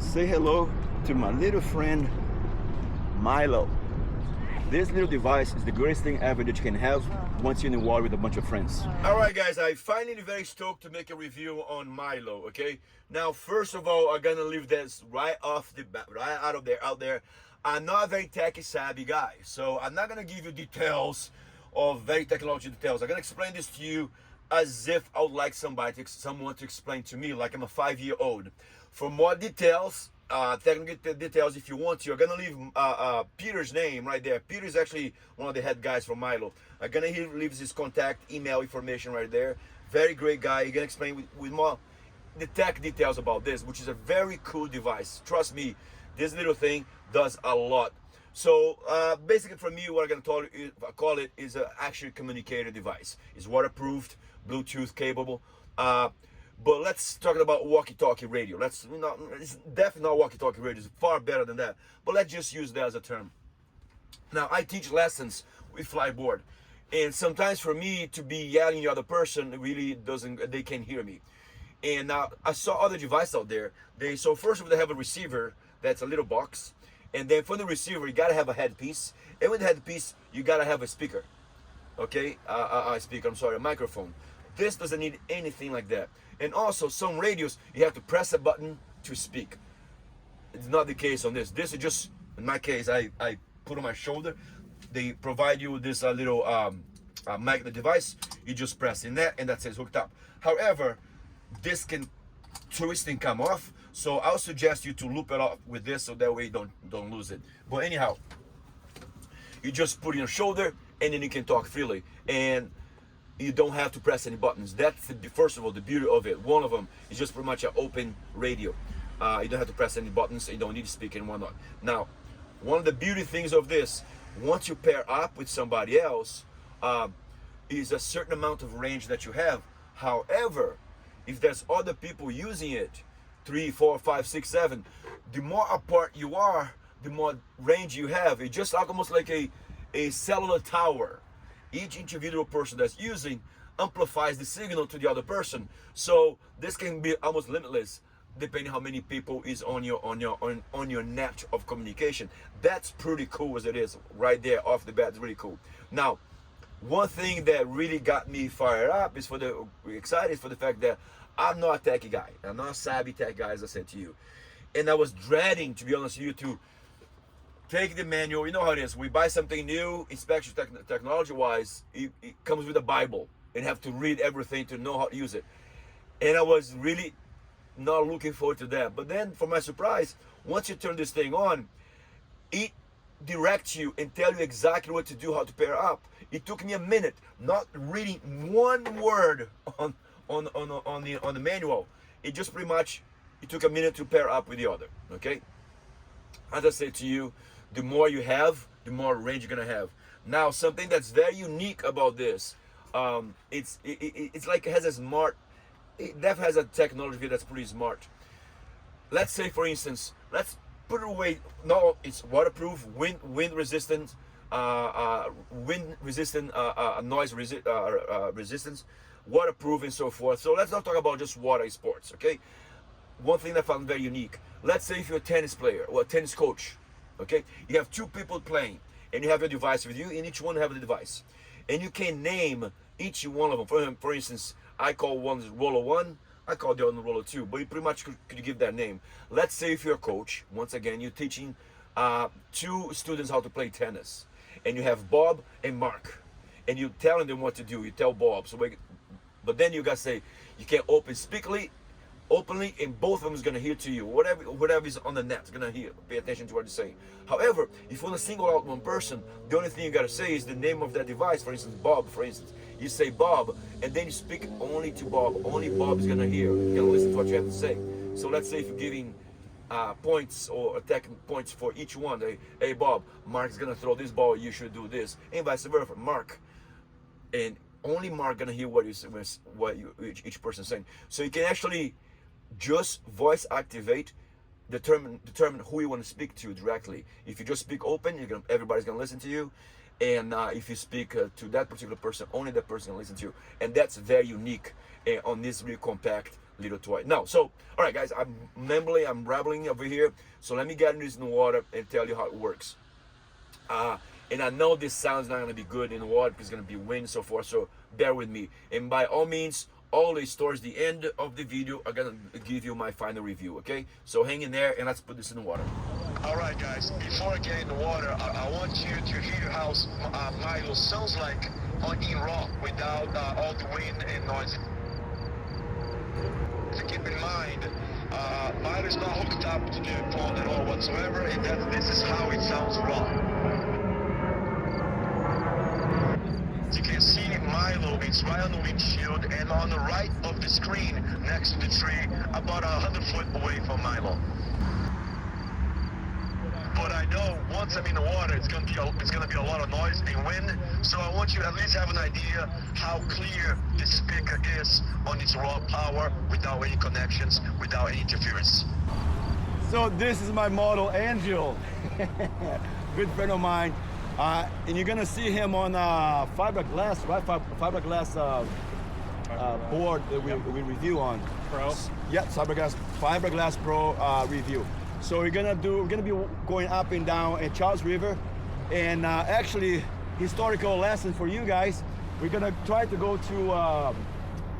Say hello to my little friend Milo. This little device is the greatest thing ever that you can have once you're in the water with a bunch of friends. Alright guys, I finally very stoked to make a review on Milo, okay? Now first of all, I'm gonna leave this right off the bat, right out there. I'm not a very techy savvy guy, so I'm not gonna give you details of very technological details. I'm gonna explain this to you as if I would like someone to explain to me, like I'm a 5-year-old. For more details, technical details, if you want to, I'm gonna leave Peter's name right there. Peter is actually one of the head guys from Milo. I'm gonna leave his contact email information right there. Very great guy. He's gonna explain with more the tech details about this, which is a very cool device. Trust me, this little thing does a lot. So basically for me, what I'm gonna call it is an actual communicator device. It's waterproofed, Bluetooth capable. But let's talk about walkie-talkie radio. It's definitely not walkie-talkie radio. It's far better than that. But let's just use that as a term. Now, I teach lessons with Fliteboard. And sometimes for me to be yelling at the other person, really they can't hear me. And now I saw other devices out there. So first of all, they have a receiver that's a little box. And then for the receiver, you gotta have a headpiece. And with the headpiece, you gotta have a speaker. Okay, a microphone. This doesn't need anything like that. And also, some radios, you have to press a button to speak. It's not the case on this. This is just, in my case, I put on my shoulder. They provide you with this little magnet device. You just press in that, and that says hooked up. However, this can twist and come off. So I'll suggest you to loop it off with this, so that way you don't lose it. But anyhow, you just put it on your shoulder, and then you can talk freely. And you don't have to press any buttons. That's first of all the beauty of it. One of them is just pretty much an open radio. You don't have to press any buttons. You don't need to speak and whatnot. Now, one of the beauty things of this, once you pair up with somebody else, is a certain amount of range that you have. However, if there's other people using it, 3, 4, 5, 6, 7, the more apart you are, the more range you have. It's just almost like a cellular tower. Each individual person that's using amplifies the signal to the other person. So this can be almost limitless, depending how many people is on your net of communication. That's pretty cool as it is right there off the bat. It's really cool. Now, one thing that really got me fired up is for the fact that I'm not a techie guy. I'm not a savvy tech guy, as I said to you. And I was dreading, to be honest with you, to take the manual. You know how it is. We buy something new, inspection technology-wise, it comes with a Bible, and have to read everything to know how to use it. And I was really not looking forward to that. But then, for my surprise, once you turn this thing on, it directs you and tell you exactly what to do, how to pair up. It took me a minute, not reading one word on the manual. It just pretty much, it took a minute to pair up with the other. Okay. As I said to you, the more you have, the more range you're gonna have. Now, something that's very unique about this, it's like it has it definitely has a technology that's pretty smart. Let's say, for instance, let's put it away. No, it's waterproof, wind resistant, noise resistance, waterproof, and so forth. So let's not talk about just water sports, okay? One thing that I found very unique. Let's say if you're a tennis player or a tennis coach, okay? You have two people playing, and you have your device with you, and each one have the device. And you can name each one of them. For instance, I call one roller 1, I call the other roller 2, but you pretty much could give that name. Let's say if you're a coach, once again, you're teaching 2 students how to play tennis, and you have Bob and Mark, and you're telling them what to do. You tell Bob, but then you gotta say, you can't openly, and both of them is gonna hear to you. Whatever is on the net is gonna hear. Pay attention to what you say. However, if you want to single out one person, the only thing you gotta say is the name of that device. For instance, Bob. For instance, you say Bob, and then you speak only to Bob. Only Bob is gonna hear. He's gonna listen to what you have to say. So let's say if you're giving points or attacking points for each one. Hey Bob, Mark is gonna throw this ball. You should do this, and vice versa. Mark, and only Mark gonna hear what each person is saying. So you can actually just voice activate, determine who you want to speak to directly. If you just speak open, everybody's gonna listen to you. And if you speak to that particular person, only that person can listen to you. And that's very unique on this really compact little toy. Now, so all right, guys, I'm rambling over here. So let me get this in the water and tell you how it works. And I know this sound's not gonna be good in the water because it's gonna be wind and so forth. So bear with me. And by all means, always towards the end of the video, I'm gonna give you my final review. Okay? So hang in there and let's put this in the water. All right, guys. Before I get in the water, I want you to hear how Milo sounds like in raw without all the wind and noise. To keep in mind, Milo is not hooked up to the pond at all whatsoever, and this is how it sounds raw. As you can see, Milo is right on the windshield and on the right of the screen next to the tree, about 100 foot away from Milo. But I know once I'm in the water, it's gonna be a lot of noise and wind. So I want you to at least have an idea how clear this speaker is on its raw power, without any connections, without any interference. So this is my model, Angel, good friend of mine, and you're gonna see him on fiberglass, right? Fiberglass board that we review on. Pro. Yeah, fiberglass Pro review. So we're gonna be going up and down at Charles River, and actually historical lesson for you guys. We're gonna try to go to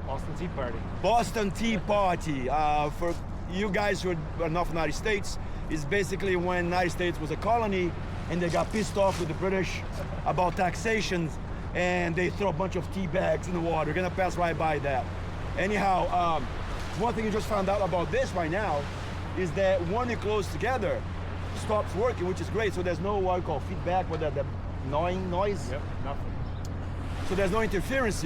Boston Tea Party. Boston Tea Party. For you guys who are not from the United States, is basically when the United States was a colony and they got pissed off with the British about taxation, and they throw a bunch of tea bags in the water. We're gonna pass right by that. Anyhow, one thing you just found out about this right now is that when you close together, it stops working, which is great. So there's no what you call feedback or the gnawing noise. Yep, nothing. So there's no interference.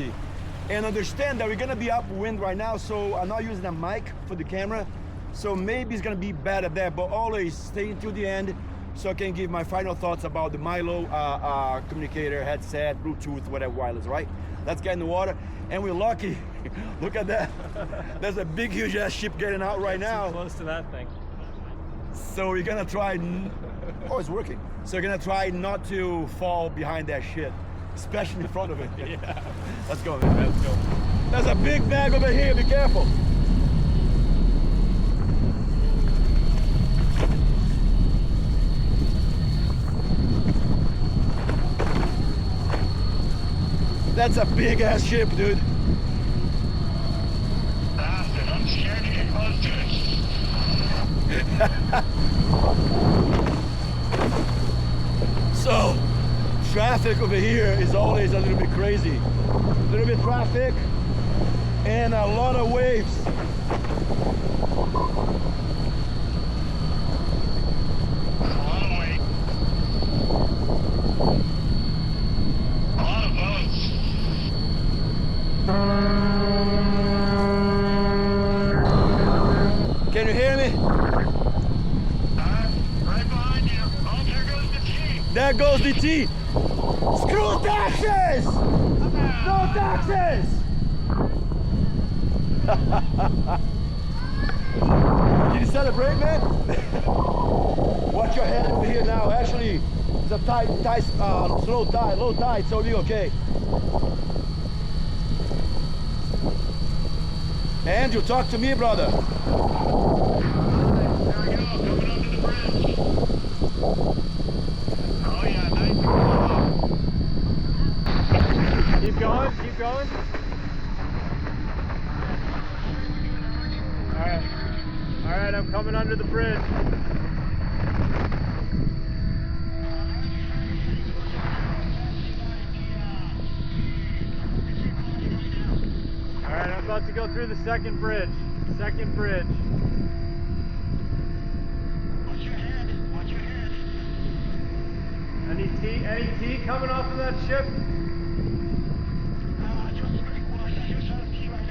And understand that we're gonna be upwind right now, so I'm not using a mic for the camera. So maybe it's gonna be better there, but always stay until the end so I can give my final thoughts about the Milo communicator, headset, Bluetooth, whatever wireless, right? Let's get in the water. And we're lucky. Look at that. There's a big, huge ass ship getting out right now. Close to that thing. So we're gonna try, oh, it's working. So we're gonna try not to fall behind that shit, especially in front of it. Yeah. Let's go, man. Let's go. There's a big bag over here, be careful. That's a big ass ship, dude. Bastard, I'm scared to get close to it. So, traffic over here is always a little bit crazy. A little bit traffic and a lot of waves. Can you hear me? Right behind you. Oh, there goes the T. There goes the T. Screw taxes! No taxes! Did you celebrate, man? Watch your head over here now. Actually, it's a low tide, so we'll be okay. Andrew, talk to me, brother. There we go, coming onto the bridge. Oh yeah, nice and calm. Keep going, keep going. All right, I'm coming under the bridge. All right, I'm about to go through the second bridge. Second bridge. Watch your head, watch your head. Any tea coming off of that ship? Just pretty quiet. I hear some T right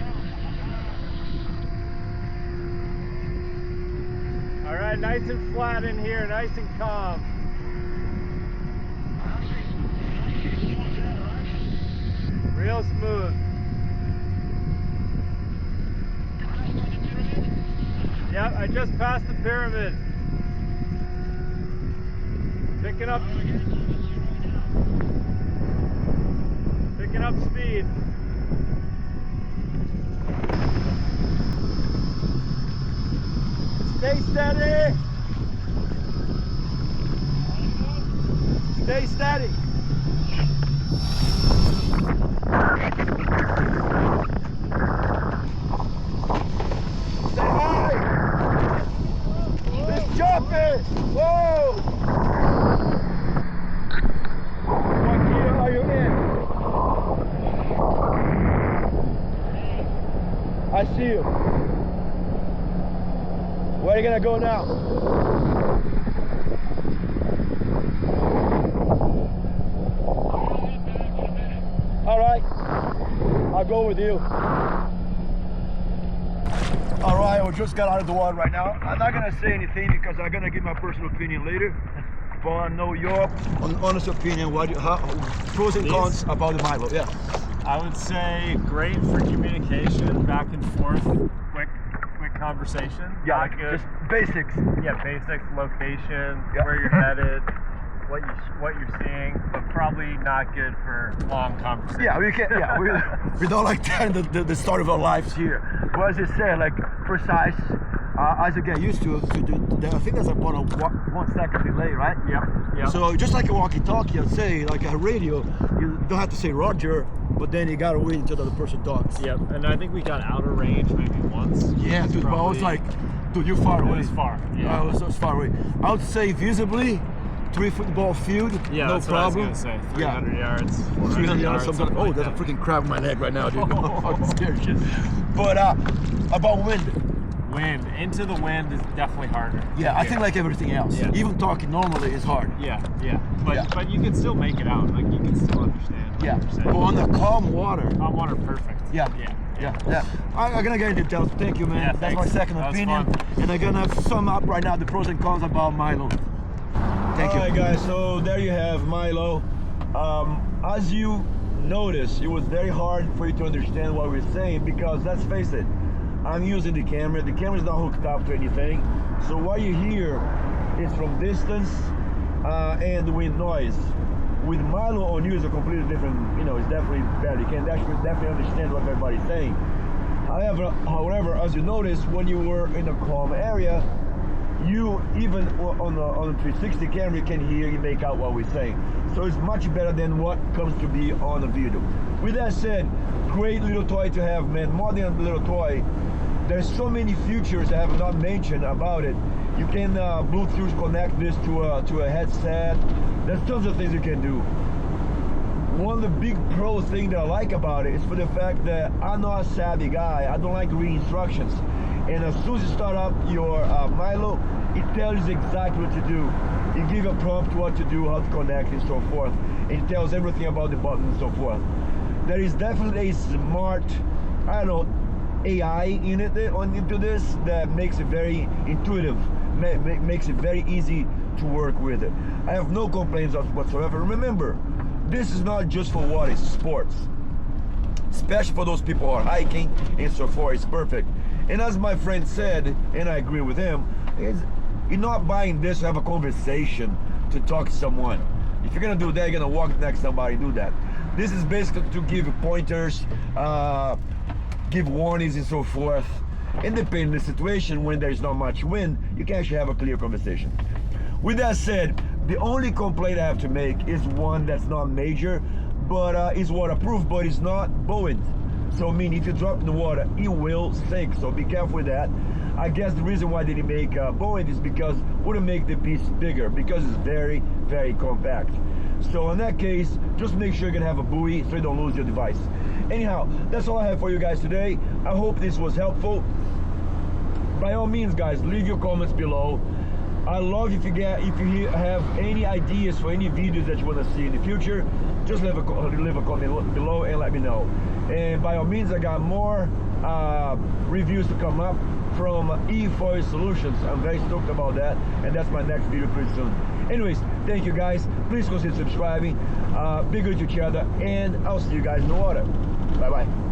now. All right, nice and flat in here, nice and calm. Real smooth. Yep, I just passed the pyramid. Picking up speed. Stay steady. Stay steady. Stay high. It's jumping. Whoa. What gear are you in? I see you. Where are you gonna go now? All right, I'll go with you. All right, we just got out of the water right now. I'm not gonna say anything because I'm gonna give my personal opinion later. But I know your honest opinion. How pros and cons about the Milo? Yeah. I would say great for communication, back and forth, quick conversation. Yeah, Not good. just basics. Yeah, basics, location, Yeah. where you're headed, what you're seeing, but probably not good for long conversation. Yeah, we can. Yeah, we don't like that the start of our lives here. But as I said, like precise. As you get used to I think there's about a 1 second delay, right? Yeah. So just like a walkie-talkie, I'd say, like a radio, you don't have to say Roger, but then you gotta wait until the other person talks. Yep. And I think we got out of range maybe once. Yeah, dude, but I was like, dude, you're far away. It was far. Yeah. I was far away. I would say visibly, 3 football field, Yeah, no that's problem. what I was gonna say. 300 yards. 300 yards. something Oh, like there's a that. freaking crab in my neck right now, dude. I'm fucking scared shit. But about wind. Wind. Into the wind is definitely harder. Yeah, I think like everything else. Yeah. Even talking normally is hard. Yeah. But Yeah. but you can still make it out. Like you can still understand. Yeah. 100%. But on the calm water. Calm water, perfect. Yeah. I'm gonna get into details. Thank you, man. Yeah, That's my thanks. second That was opinion. fun. And I'm gonna sum up right now the pros and cons about Milo. Thank you. Alright guys, so there you have Milo. As you notice, it was very hard for you to understand what we're saying because let's face it, I'm using the camera. The camera's not hooked up to anything. So what you hear is from distance and the wind noise. With Milo on you is a completely different, it's definitely better. You can definitely understand what everybody's saying. However, as you notice, when you were in a calm area, you even on the 360 camera can hear, you make out what we're saying. So it's much better than what comes to be on the video. With that said, great little toy to have, man. More than a little toy. There's so many features I have not mentioned about it. You can Bluetooth connect this to a headset. There's tons of things you can do. One of the big pro things that I like about it is for the fact that I'm not a savvy guy. I don't like reading instructions. And as soon as you start up your Milo, it tells you exactly what to do. It gives you a prompt what to do, how to connect, and so forth. And it tells everything about the button and so forth. There is definitely a smart, AI into this that makes it very intuitive, makes it very easy to work with it. I have no complaints whatsoever. Remember, this is not just for water, it's sports. Especially for those people who are hiking and so forth, it's perfect. And as my friend said, and I agree with him, you're not buying this to have a conversation, to talk to someone. If you're gonna do that, you're gonna walk next to somebody and do that. This is basically to give you pointers, give warnings and so forth. And depending on the situation, when there's not much wind, you can actually have a clear conversation. With that said, the only complaint I have to make is one that's not major, but is waterproof, but it's not buoyant. So I mean, if you drop in the water, it will sink. So be careful with that. I guess the reason why they didn't make buoyant is because wouldn't make the piece bigger because it's very, very compact. So in that case, just make sure you can have a buoy so you don't lose your device. Anyhow, that's all I have for you guys today. I hope this was helpful. By all means, guys, leave your comments below. I love if you have any ideas for any videos that you want to see in the future. Just leave a comment below and let me know. And by all means, I got more reviews to come up from eFoil Solutions. I'm very stoked about that, and that's my next video pretty soon. Anyways, thank you guys. Please consider subscribing. Be good to each other, and I'll see you guys in the water. Bye bye.